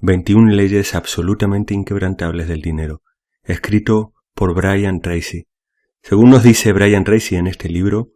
21 leyes absolutamente inquebrantables del dinero, escrito por Brian Tracy. Según nos dice Brian Tracy en este libro,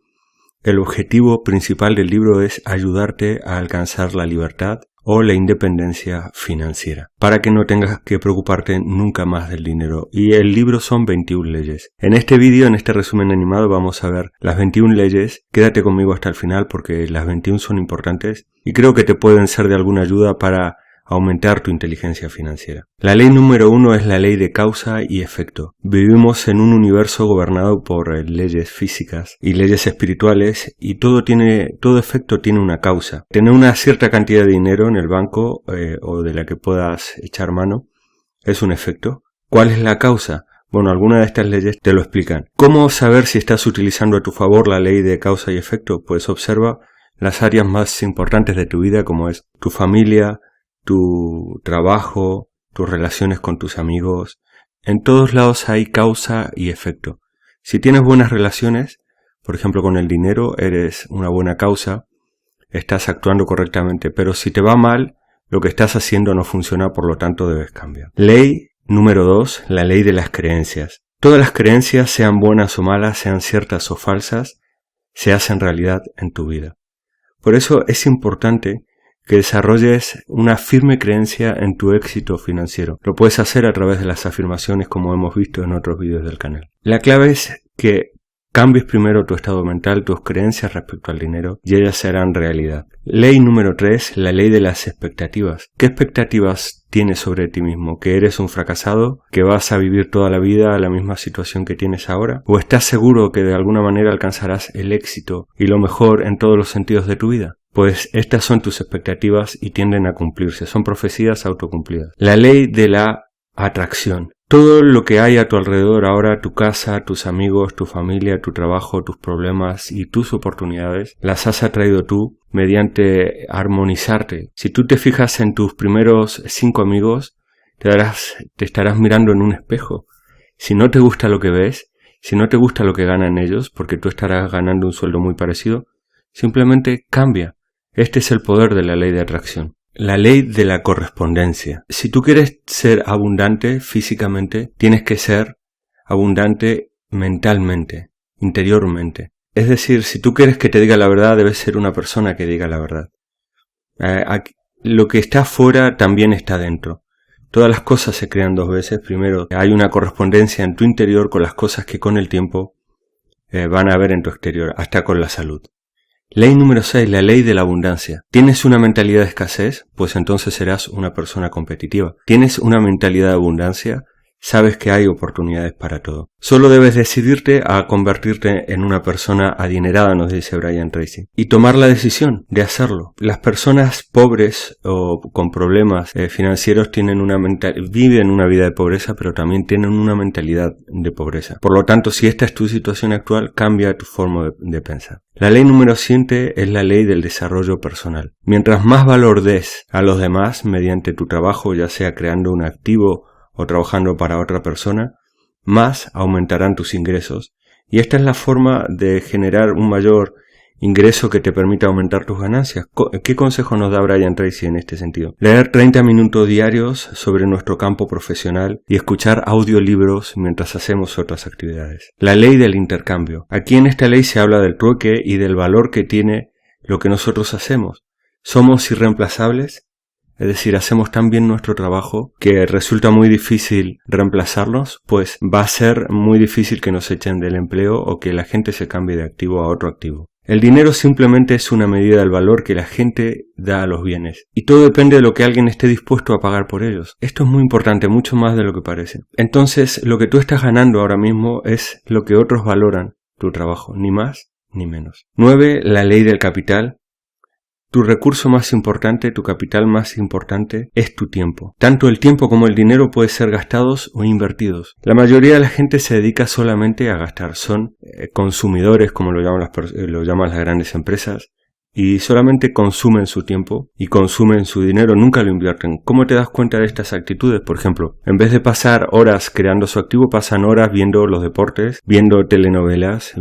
el objetivo principal del libro es ayudarte a alcanzar la libertad o la independencia financiera, para que no tengas que preocuparte nunca más del dinero. Y el libro son 21 leyes. En este vídeo, en este resumen animado, vamos a ver las 21 leyes. Quédate conmigo hasta el final porque las 21 son importantes y creo que te pueden ser de alguna ayuda para aumentar tu inteligencia financiera. La ley número 1 es la ley de causa y efecto. Vivimos en un universo gobernado por leyes físicas y leyes espirituales y todo efecto tiene una causa. Tener una cierta cantidad de dinero en el banco o de la que puedas echar mano es un efecto. ¿Cuál es la causa? Bueno, algunas de estas leyes te lo explican. ¿Cómo saber si estás utilizando a tu favor la ley de causa y efecto? Pues observa las áreas más importantes de tu vida, como es tu familia, tu trabajo, tus relaciones con tus amigos. En todos lados hay causa y efecto. Si tienes buenas relaciones, por ejemplo con el dinero, eres una buena causa, estás actuando correctamente, pero si te va mal, lo que estás haciendo no funciona, por lo tanto debes cambiar. Ley número 2, la ley de las creencias. Todas las creencias, sean buenas o malas, sean ciertas o falsas, se hacen realidad en tu vida. Por eso es importante que desarrolles una firme creencia en tu éxito financiero. Lo puedes hacer a través de las afirmaciones, como hemos visto en otros vídeos del canal. La clave es que cambies primero tu estado mental, tus creencias respecto al dinero, y ellas serán realidad. Ley número 3, la ley de las expectativas. ¿Qué expectativas tienes sobre ti mismo? ¿Que eres un fracasado? ¿Que vas a vivir toda la vida la misma situación que tienes ahora? ¿O estás seguro que de alguna manera alcanzarás el éxito y lo mejor en todos los sentidos de tu vida? Pues estas son tus expectativas y tienden a cumplirse, son profecías autocumplidas. La ley de la atracción. Todo lo que hay a tu alrededor ahora, tu casa, tus amigos, tu familia, tu trabajo, tus problemas y tus oportunidades, las has atraído tú mediante armonizarte. Si tú te fijas en tus primeros 5 amigos, te estarás mirando en un espejo. Si no te gusta lo que ves, si no te gusta lo que ganan ellos, porque tú estarás ganando un sueldo muy parecido, simplemente cambia. Este es el poder de la ley de atracción. La ley de la correspondencia. Si tú quieres ser abundante físicamente, tienes que ser abundante mentalmente, interiormente. Es decir, si tú quieres que te diga la verdad, debes ser una persona que diga la verdad. Lo que está afuera también está dentro. Todas las cosas se crean 2 veces. Primero, hay una correspondencia en tu interior con las cosas que con el tiempo van a haber en tu exterior, hasta con la salud. Ley número 6, la ley de la abundancia. ¿Tienes una mentalidad de escasez? Pues entonces serás una persona competitiva. ¿Tienes una mentalidad de abundancia? Sabes que hay oportunidades para todo. Solo debes decidirte a convertirte en una persona adinerada, nos dice Brian Tracy, y tomar la decisión de hacerlo. Las personas pobres o con problemas financieros viven una vida de pobreza, pero también tienen una mentalidad de pobreza. Por lo tanto, si esta es tu situación actual, cambia tu forma de pensar. La ley número 7 es la ley del desarrollo personal. Mientras más valor des a los demás mediante tu trabajo, ya sea creando un activo o trabajando para otra persona, más aumentarán tus ingresos. Y esta es la forma de generar un mayor ingreso que te permita aumentar tus ganancias. ¿Qué consejo nos da Brian Tracy en este sentido? Leer 30 minutos diarios sobre nuestro campo profesional y escuchar audiolibros mientras hacemos otras actividades. La ley del intercambio. Aquí en esta ley se habla del trueque y del valor que tiene lo que nosotros hacemos. ¿Somos irreemplazables? Es decir, hacemos tan bien nuestro trabajo que resulta muy difícil reemplazarnos, pues va a ser muy difícil que nos echen del empleo o que la gente se cambie de activo a otro activo. El dinero simplemente es una medida del valor que la gente da a los bienes. Y todo depende de lo que alguien esté dispuesto a pagar por ellos. Esto es muy importante, mucho más de lo que parece. Entonces, lo que tú estás ganando ahora mismo es lo que otros valoran tu trabajo, ni más ni menos. 9. La ley del capital. Tu recurso más importante, tu capital más importante es tu tiempo. Tanto el tiempo como el dinero pueden ser gastados o invertidos. La mayoría de la gente se dedica solamente a gastar. Son consumidores, como lo llaman las grandes empresas, y solamente consumen su tiempo y consumen su dinero, nunca lo invierten. ¿Cómo te das cuenta de estas actitudes? Por ejemplo, en vez de pasar horas creando su activo, pasan horas viendo los deportes, viendo telenovelas,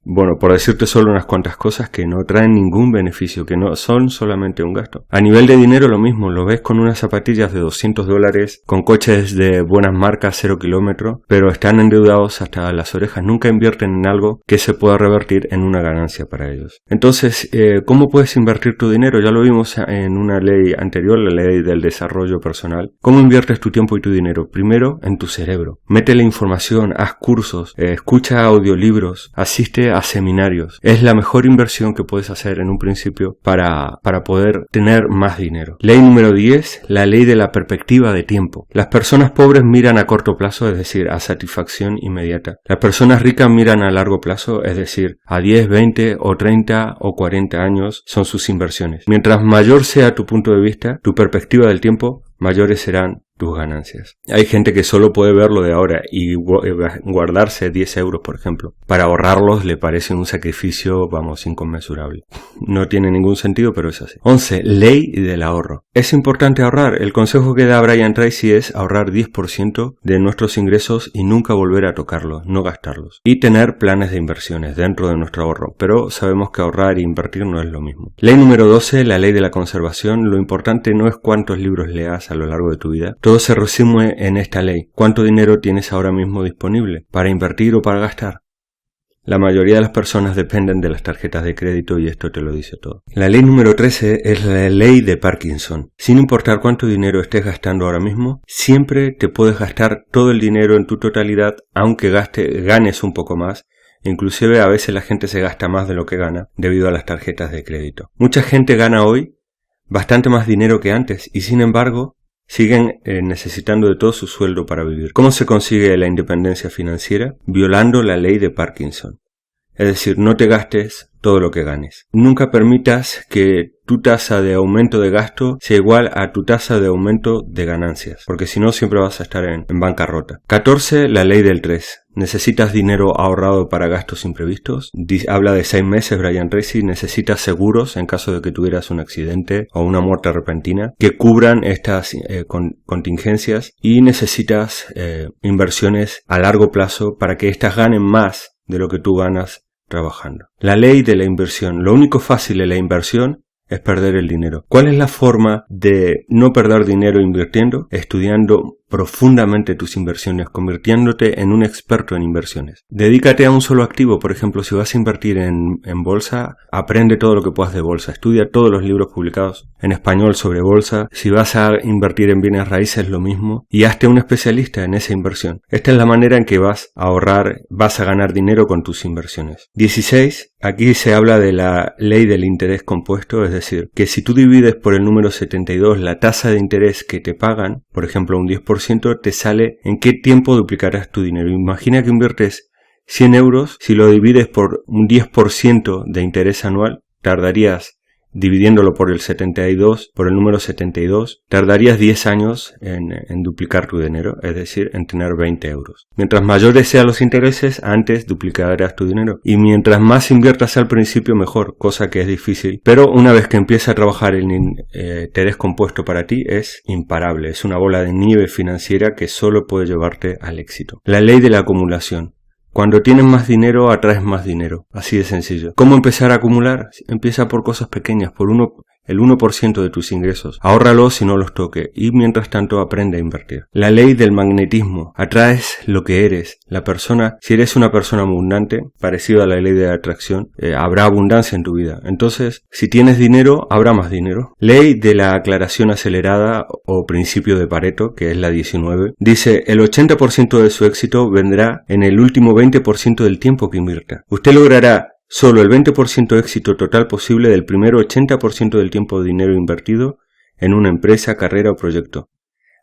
bueno, por decirte solo unas cuantas cosas que no traen ningún beneficio, que no son solamente un gasto. A nivel de dinero lo mismo, lo ves con unas zapatillas de $200, con coches de buenas marcas 0 kilómetros, pero están endeudados hasta las orejas, nunca invierten en algo que se pueda revertir en una ganancia para ellos. Entonces, ¿cómo puedes invertir tu dinero? Ya lo vimos en una ley anterior, la ley del desarrollo personal. ¿Cómo inviertes tu tiempo y tu dinero? Primero, en tu cerebro. Métele información, haz cursos, escucha audiolibros, asiste a seminarios. Es la mejor inversión que puedes hacer en un principio para poder tener más dinero. Ley número 10, la ley de la perspectiva de tiempo. Las personas pobres miran a corto plazo, es decir, a satisfacción inmediata. Las personas ricas miran a largo plazo, es decir, a 10, 20 o 30 o 40 años son sus inversiones. Mientras mayor sea tu punto de vista, tu perspectiva del tiempo, mayores serán tus ganancias. Hay gente que solo puede ver lo de ahora y guardarse 10 euros, por ejemplo. Para ahorrarlos le parece un sacrificio, inconmensurable. No tiene ningún sentido, pero es así. 11. Ley del ahorro. Es importante ahorrar. El consejo que da Brian Tracy es ahorrar 10% de nuestros ingresos y nunca volver a tocarlos, no gastarlos. Y tener planes de inversiones dentro de nuestro ahorro. Pero sabemos que ahorrar e invertir no es lo mismo. Ley número 12, la ley de la conservación. Lo importante no es cuántos libros leas a lo largo de tu vida. Todo se resume en esta ley. ¿Cuánto dinero tienes ahora mismo disponible para invertir o para gastar? La mayoría de las personas dependen de las tarjetas de crédito y esto te lo dice todo. La ley número 13 es la ley de Parkinson. Sin importar cuánto dinero estés gastando ahora mismo, siempre te puedes gastar todo el dinero en tu totalidad, aunque ganes un poco más. Inclusive a veces la gente se gasta más de lo que gana debido a las tarjetas de crédito. Mucha gente gana hoy bastante más dinero que antes y sin embargo siguen necesitando de todo su sueldo para vivir. ¿Cómo se consigue la independencia financiera? Violando la ley de Parkinson. Es decir, no te gastes todo lo que ganes. Nunca permitas que tu tasa de aumento de gasto sea igual a tu tasa de aumento de ganancias, porque si no siempre vas a estar en bancarrota. 14. La ley del 3. ¿Necesitas dinero ahorrado para gastos imprevistos? Habla de 6 meses Brian Tracy. Necesitas seguros en caso de que tuvieras un accidente o una muerte repentina que cubran estas contingencias y necesitas inversiones a largo plazo para que éstas ganen más de lo que tú ganas trabajando. La ley de la inversión. Lo único fácil de la inversión es perder el dinero. ¿Cuál es la forma de no perder dinero invirtiendo? Estudiando profundamente tus inversiones, convirtiéndote en un experto en inversiones. Dedícate a un solo activo. Por ejemplo, si vas a invertir en bolsa, aprende todo lo que puedas de bolsa. Estudia todos los libros publicados en español sobre bolsa. Si vas a invertir en bienes raíces, lo mismo. Y hazte un especialista en esa inversión. Esta es la manera en que vas a ahorrar, vas a ganar dinero con tus inversiones. 16. Aquí se habla de la ley del interés compuesto, es decir, que si tú divides por el número 72 la tasa de interés que te pagan, por ejemplo un 10%, te sale en qué tiempo duplicarás tu dinero. Imagina que inviertes 100 euros, si lo divides por un 10% de interés anual, tardarías, dividiéndolo por el 72, por el número 72, tardarías 10 años en duplicar tu dinero, es decir, en tener 20 euros. Mientras mayores sean los intereses, antes duplicarás tu dinero. Y mientras más inviertas al principio, mejor, cosa que es difícil. Pero una vez que empieza a trabajar el interés compuesto para ti, es imparable. Es una bola de nieve financiera que solo puede llevarte al éxito. La ley de la acumulación. Cuando tienes más dinero, atraes más dinero. Así de sencillo. ¿Cómo empezar a acumular? Empieza por cosas pequeñas, por el 1% de tus ingresos. Ahórralos y no los toques. Y mientras tanto aprende a invertir. La ley del magnetismo. Atraes lo que eres. Si eres una persona abundante, parecido a la ley de la atracción, habrá abundancia en tu vida. Entonces, si tienes dinero, habrá más dinero. Ley de la aclaración acelerada o principio de Pareto, que es la 19. Dice, el 80% de su éxito vendrá en el último 20% del tiempo que invierta. Usted logrará solo el 20% de éxito total posible del primer 80% del tiempo de dinero invertido en una empresa, carrera o proyecto.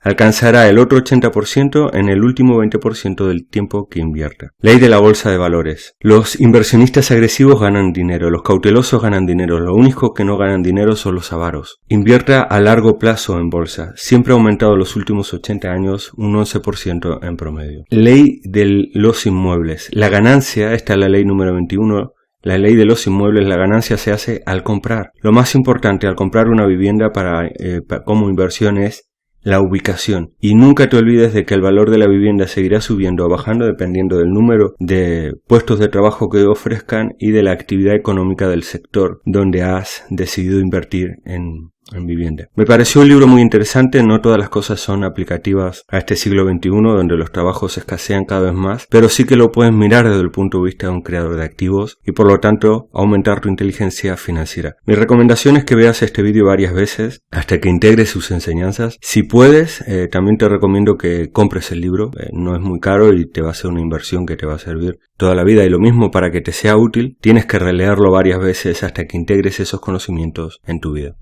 Alcanzará el otro 80% en el último 20% del tiempo que invierta. Ley de la bolsa de valores. Los inversionistas agresivos ganan dinero, los cautelosos ganan dinero, lo único que no ganan dinero son los avaros. Invierta a largo plazo en bolsa. Siempre ha aumentado los últimos 80 años un 11% en promedio. Ley de los inmuebles. La ganancia, esta es la ley número 21, la ley de los inmuebles, la ganancia se hace al comprar. Lo más importante al comprar una vivienda como inversión es la ubicación. Y nunca te olvides de que el valor de la vivienda seguirá subiendo o bajando dependiendo del número de puestos de trabajo que ofrezcan y de la actividad económica del sector donde has decidido invertir en vivienda. Me pareció un libro muy interesante. No todas las cosas son aplicativas a este siglo XXI donde los trabajos escasean cada vez más, pero sí que lo puedes mirar desde el punto de vista de un creador de activos y por lo tanto aumentar tu inteligencia financiera. Mi recomendación es que veas este vídeo varias veces hasta que integres sus enseñanzas. Si puedes, también te recomiendo que compres el libro. No es muy caro y te va a ser una inversión que te va a servir toda la vida, y lo mismo, para que te sea útil tienes que releerlo varias veces hasta que integres esos conocimientos en tu vida.